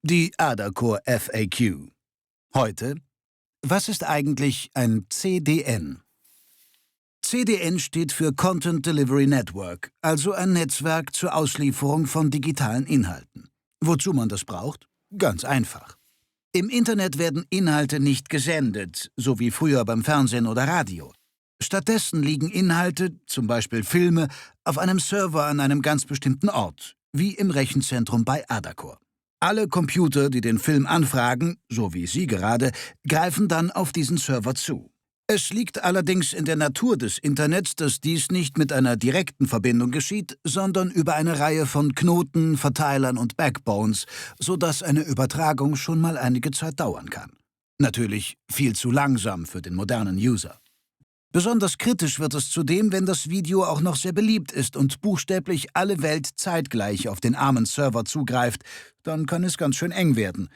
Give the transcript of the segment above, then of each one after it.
Die Adacore FAQ. Heute: Was ist eigentlich ein CDN? CDN steht für Content Delivery Network, also ein Netzwerk zur Auslieferung von digitalen Inhalten. Wozu man das braucht? Ganz einfach. Im Internet werden Inhalte nicht gesendet, so wie früher beim Fernsehen oder Radio. Stattdessen liegen Inhalte, zum Beispiel Filme, auf einem Server an einem ganz bestimmten Ort, wie im Rechenzentrum bei Adacore. Alle Computer, die den Film anfragen, so wie Sie gerade, greifen dann auf diesen Server zu. Es liegt allerdings in der Natur des Internets, dass dies nicht mit einer direkten Verbindung geschieht, sondern über eine Reihe von Knoten, Verteilern und Backbones, sodass eine Übertragung schon mal einige Zeit dauern kann. Natürlich viel zu langsam für den modernen User. Besonders kritisch wird es zudem, wenn das Video auch noch sehr beliebt ist und buchstäblich alle Welt zeitgleich auf den armen Server zugreift, dann kann es ganz schön eng werden.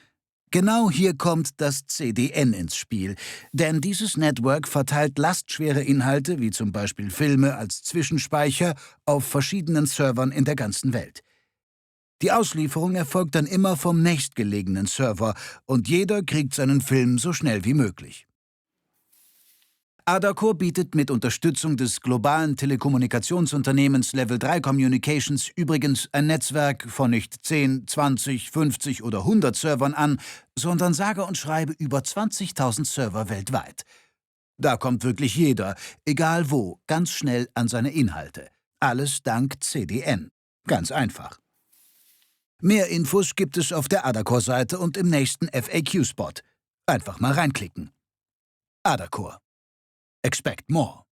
Genau hier kommt das CDN ins Spiel, denn dieses Network verteilt lastschwere Inhalte, wie zum Beispiel Filme als Zwischenspeicher, auf verschiedenen Servern in der ganzen Welt. Die Auslieferung erfolgt dann immer vom nächstgelegenen Server und jeder kriegt seinen Film so schnell wie möglich. Adacore bietet mit Unterstützung des globalen Telekommunikationsunternehmens Level 3 Communications übrigens ein Netzwerk von nicht 10, 20, 50 oder 100 Servern an, sondern sage und schreibe über 20.000 Server weltweit. Da kommt wirklich jeder, egal wo, ganz schnell an seine Inhalte. Alles dank CDN. Ganz einfach. Mehr Infos gibt es auf der Adacore-Seite und im nächsten FAQ-Spot. Einfach mal reinklicken. Adacore. Expect more.